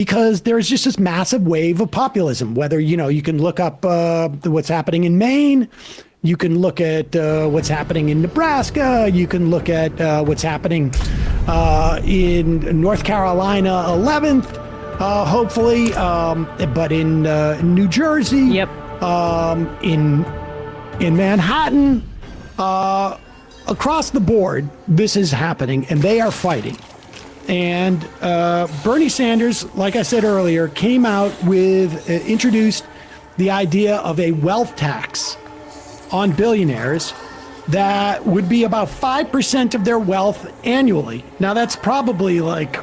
because there's just this massive wave of populism. Whether, you can look up what's happening in Maine, you can look at what's happening in Nebraska, you can look at what's happening in North Carolina 11th, hopefully, but in New Jersey, yep. In Manhattan, across the board, this is happening, and they are fighting. And Bernie Sanders, like I said earlier, came out with, introduced the idea of a wealth tax on billionaires that would be about 5% of their wealth annually. Now, that's probably like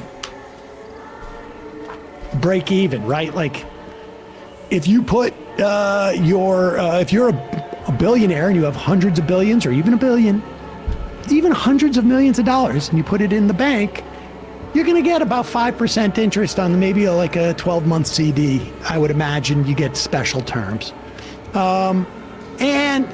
break even, right? Like, if you put if you're a billionaire and you have hundreds of billions or even a billion, even hundreds of millions of dollars, and you put it in the bank, you're going to get about 5% interest on maybe like a 12-month CD. I would imagine you get special terms. And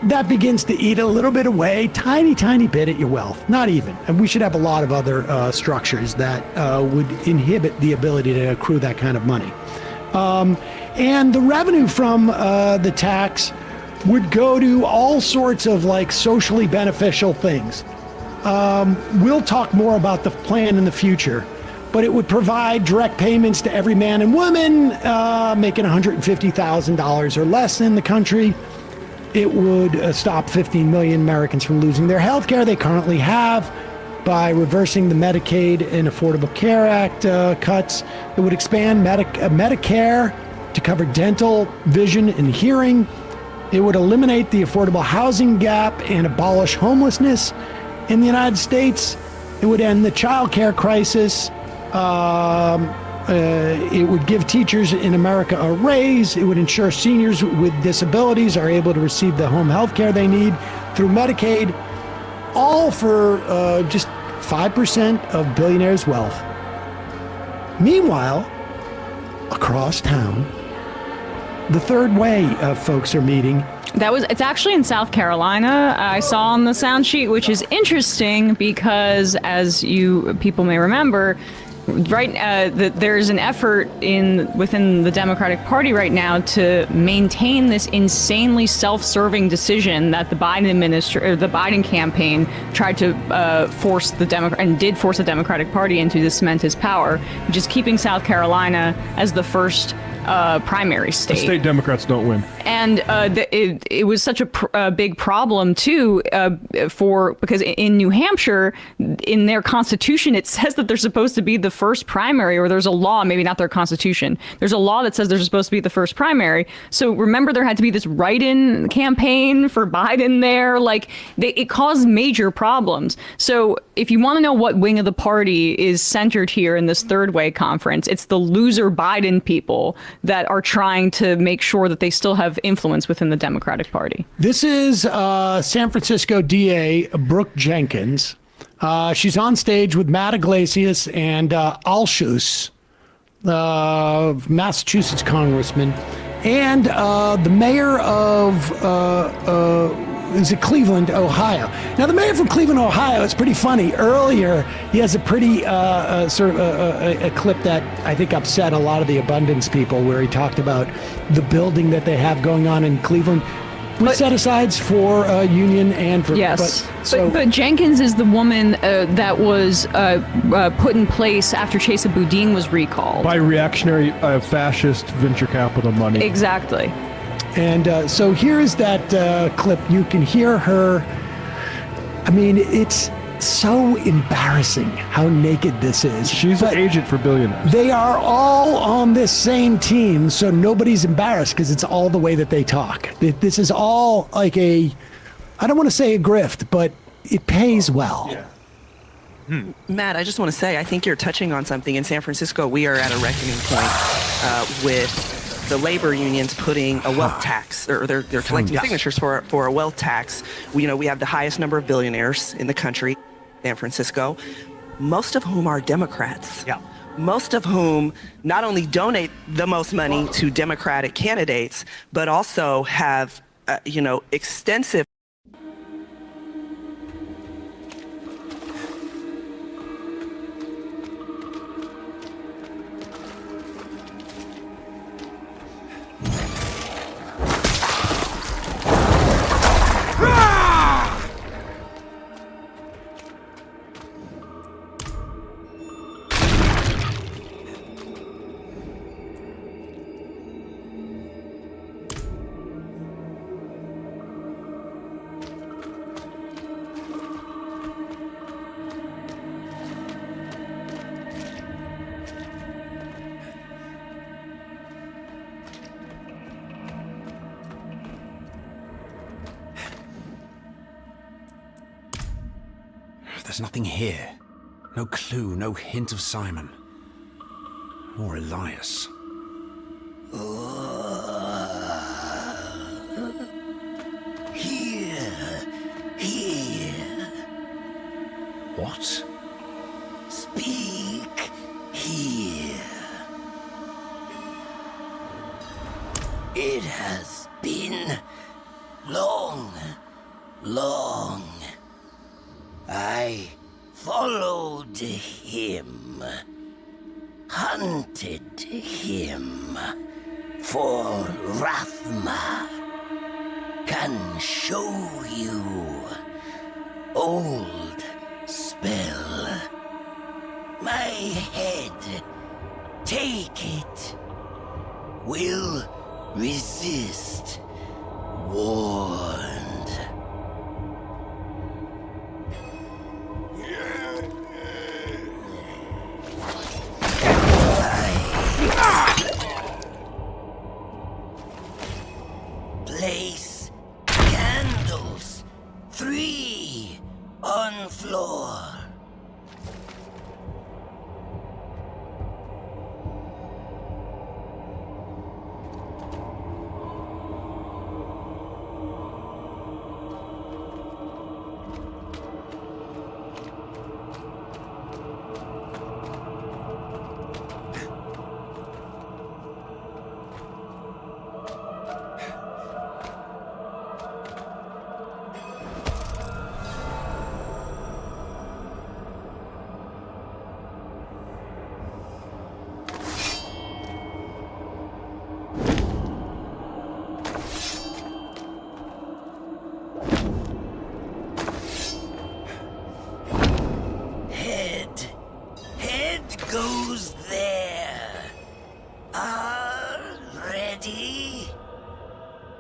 that begins to eat a little bit away, tiny bit at your wealth. Not even. And we should have a lot of other structures that would inhibit the ability to accrue that kind of money. And the revenue from the tax would go to all sorts of like socially beneficial things. We'll talk more about the plan in the future, but it would provide direct payments to every man and woman making $150,000 or less in the country. It would stop 15 million Americans from losing their health care they currently have by reversing the Medicaid and Affordable Care Act cuts. It would expand Medicare to cover dental, vision, and hearing. It would eliminate the affordable housing gap and abolish homelessness in the United States. It would end the child care crisis. It would give teachers in America a raise. It would ensure seniors with disabilities are able to receive the home health care they need through Medicaid, all for just 5% of billionaires' wealth. Meanwhile, across town, the third way folks are meeting. It's actually in South Carolina. I saw on the sound sheet, which is interesting because, as you people may remember, there's an effort within the Democratic Party right now to maintain this insanely self-serving decision that the Biden campaign tried to force the Democratic Party into to cement his power, which is keeping South Carolina as the first primary state. The state Democrats don't win. And it was such a big problem, too, because in New Hampshire, in their constitution, it says that they're supposed to be the first primary, or there's a law, maybe not their constitution. There's a law that says they're supposed to be the first primary. So remember, there had to be this write-in campaign for Biden there. It caused major problems. So if you want to know what wing of the party is centered here in this third way conference, it's the loser Biden people that are trying to make sure that they still have influence within the Democratic Party. This is San Francisco DA Brooke Jenkins. She's on stage with Matt Iglesias and Alshus, Massachusetts congressman, and the mayor of Cleveland, Ohio. Now, the mayor from Cleveland, Ohio, it's pretty funny. Earlier, he has a pretty a clip that I think upset a lot of the abundance people, where he talked about the building that they have going on in Cleveland. With set-asides for union and for... Yes, but Jenkins is the woman that was put in place after Chesa Boudin was recalled. By reactionary fascist venture capital money. Exactly. And so here is that clip. You can hear her. I mean, it's so embarrassing how naked this is. She's an agent for billionaires. They are all on this same team, so nobody's embarrassed because it's all the way that they talk. This is all like I don't want to say a grift, but it pays well. Yeah. Matt, I just want to say, I think you're touching on something. In San Francisco, we are at a reckoning point with the labor unions putting a wealth tax, or they're collecting signatures for a wealth tax. We have the highest number of billionaires in the country, San Francisco, most of whom are Democrats. Yeah. Most of whom not only donate the most money to Democratic candidates, but also have, extensive There's nothing here. No clue, no hint of Simon. Or Elias. Here. What? Speak here. It has been long. I followed him, hunted him for Rathma. Can show you old spell. My head, take it. Will resist. Warned. Place candles. 3 on floor. Head goes there. Ready?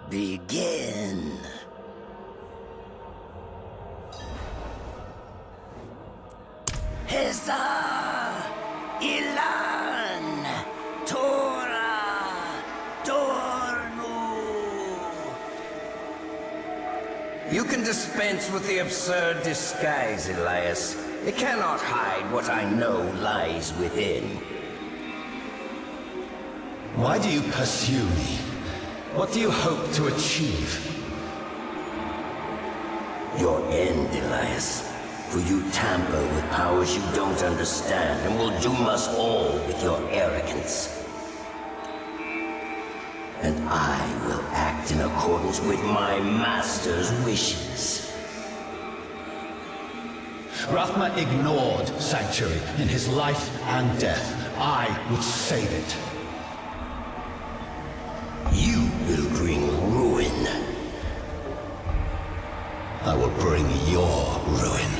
Begin. Huzzah! Ilan! Torah! Dornu! You can dispense with the absurd disguise, Elias. It cannot hide what I know lies within. Why do you pursue me? What do you hope to achieve? Your end, Elias. For you tamper with powers you don't understand and will doom us all with your arrogance. And I will act in accordance with my master's wishes. Rathma ignored Sanctuary in his life and death. I would save it. You will bring ruin. I will bring your ruin.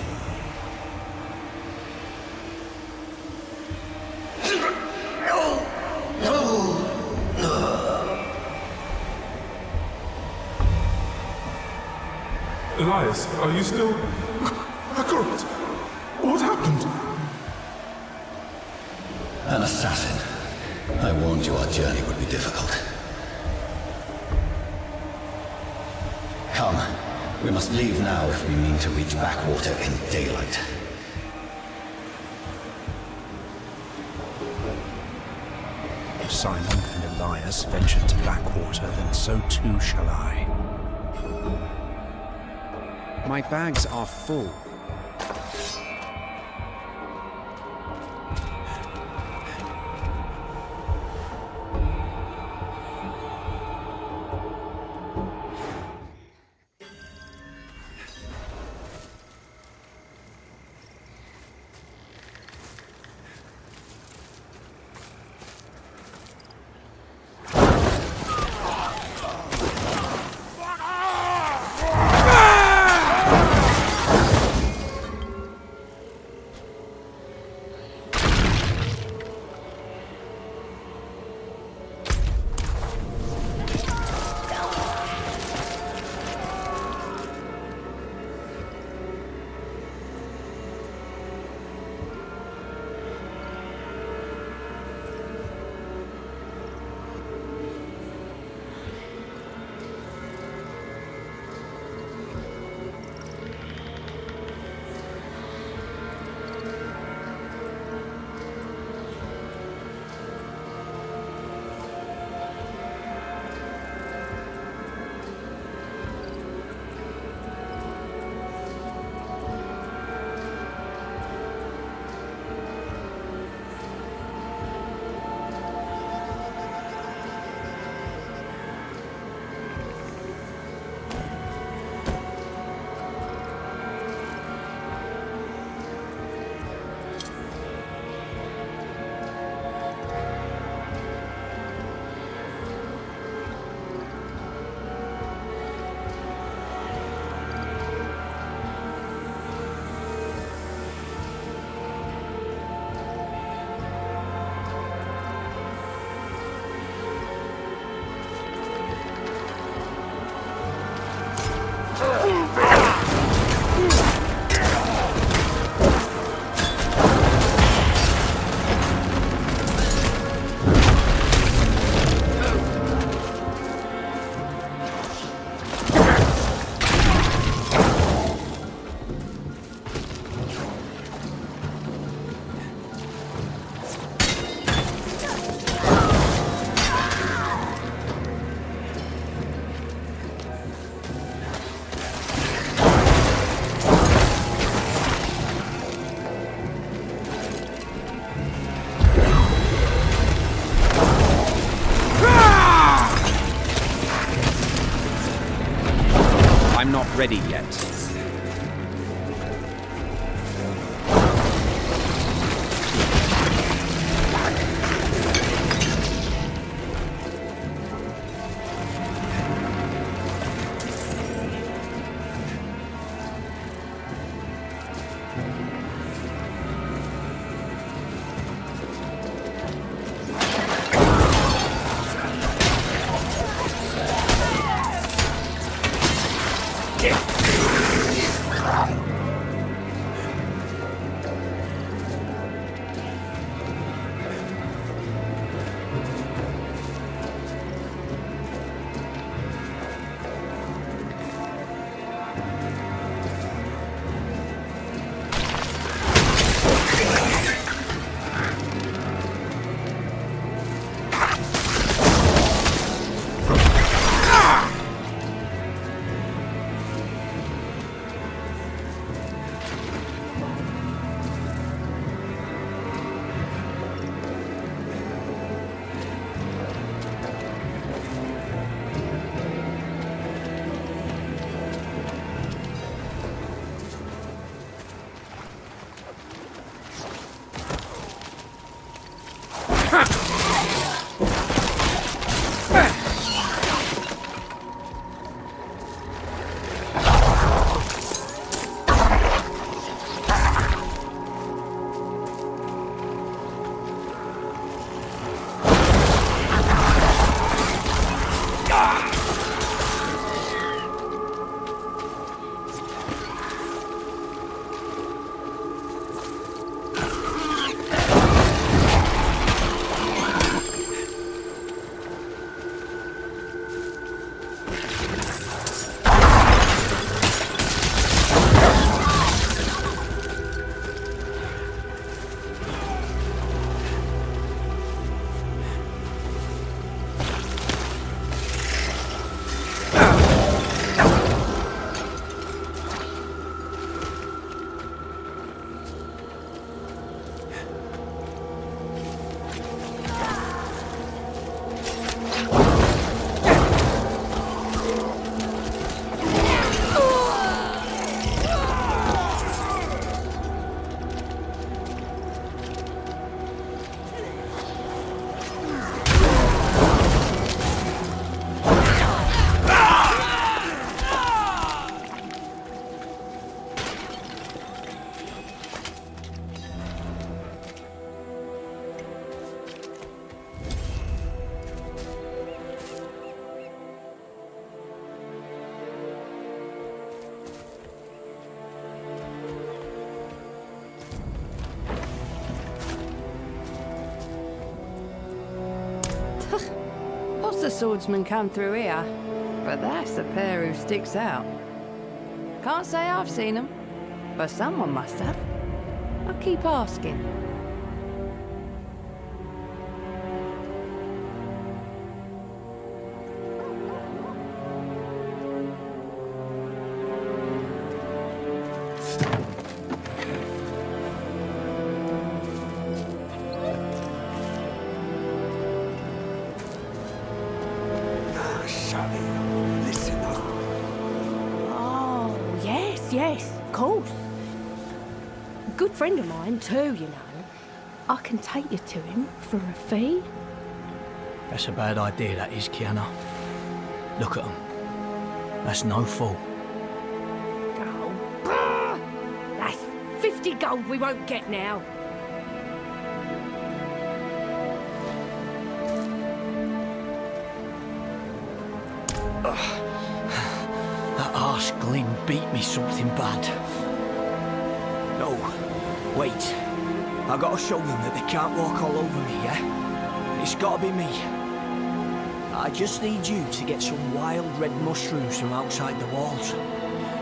Elias, are you still... Akarat, what happened? An assassin. I warned you our journey would be difficult. Come, we must leave now if we mean to reach Backwater in daylight. If Simon and Elias ventured to Backwater, then so too shall I. My bags are full. I'm not ready yet. Lots of swordsmen come through here, but that's the pair who sticks out. Can't say I've seen them, but someone must have. I'll keep asking. Yes, of course. A good friend of mine too, you know. I can take you to him for a fee. That's a bad idea, that is, Kiana. Look at them. That's no fool. Oh, that's 50 gold we won't get now. That arse Glyn beat me something bad. No, wait. I gotta show them that they can't walk all over me, yeah? It's gotta be me. I just need you to get some wild red mushrooms from outside the walls.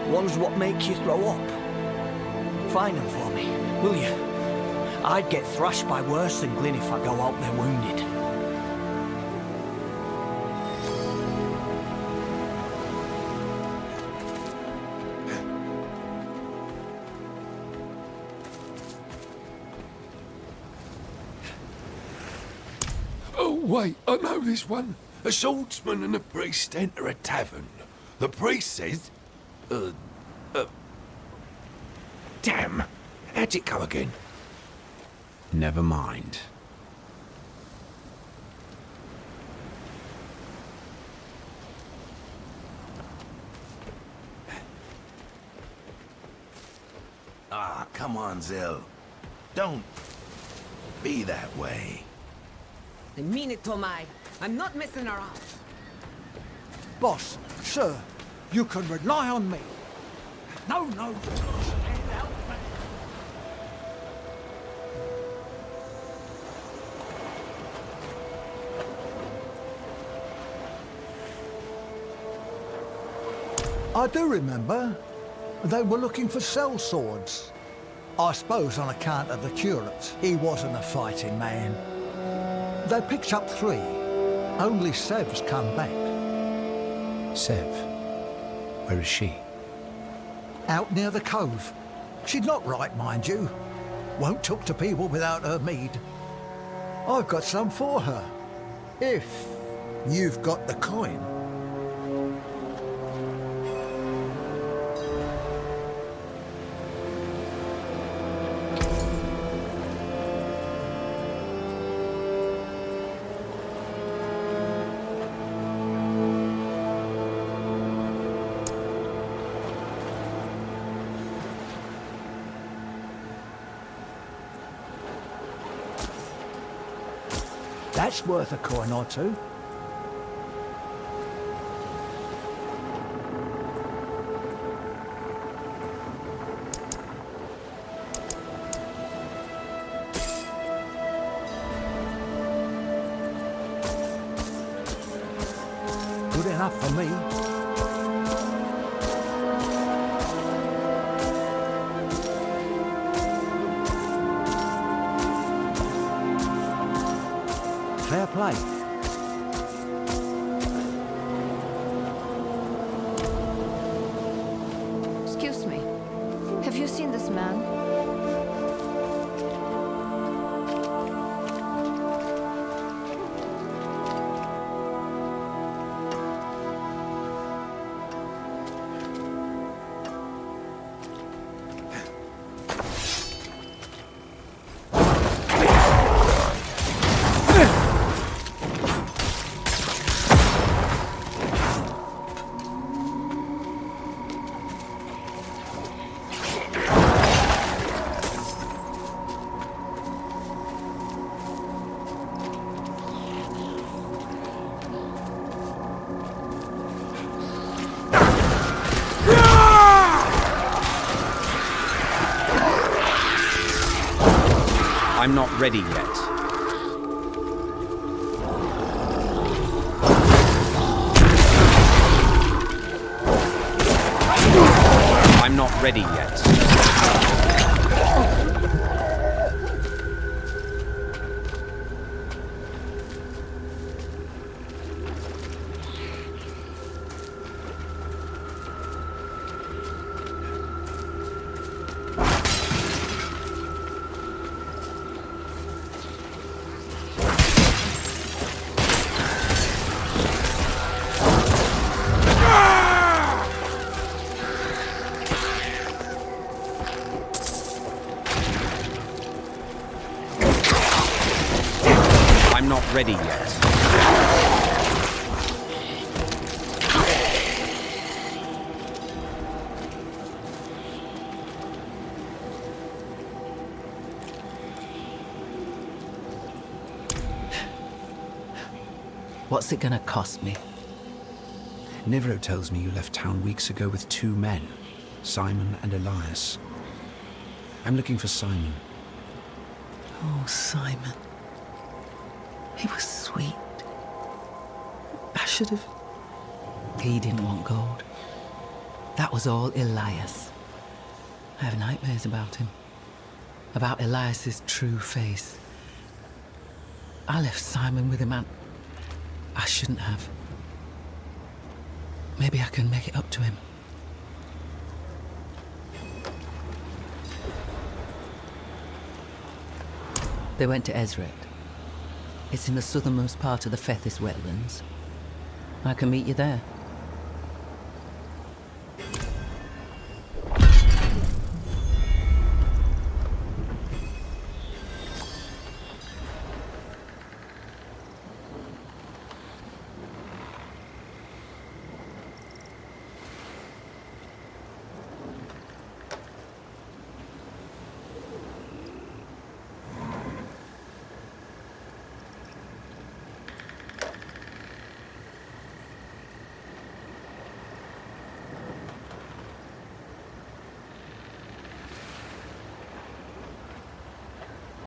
Ones what make you throw up. Find them for me, will you? I'd get thrashed by worse than Glyn if I go out there wounded. Wait, I know this one. A swordsman and a priest enter a tavern. The priest says, Damn! How'd it go again? Never mind. Ah, come on, Zil. Don't be that way. I mean it, Tomai. I'm not messing around. Boss, sir, you can rely on me. No, no. Stand out, man. I do remember. They were looking for cell swords. I suppose on account of the curate, he wasn't a fighting man. They picked up 3. Only Sev's come back. Sev, where is she? Out near the cove. She's not right, mind you. Won't talk to people without her mead. I've got some for her. If you've got the coin. That's worth a coin or 2. Good enough for me. Fair play. Excuse me. Have you seen this man? I'm not ready yet. I'm not ready yet. I'm not ready yet. What's it gonna cost me? Nivro tells me you left town weeks ago with 2 men, Simon and Elias. I'm looking for Simon. Oh, Simon. He was sweet. I should have... He didn't want gold. That was all Elias. I have nightmares about him. About Elias's true face. I left Simon with him and... I shouldn't have. Maybe I can make it up to him. They went to Ezret. It's in the southernmost part of the Fethis wetlands. I can meet you there.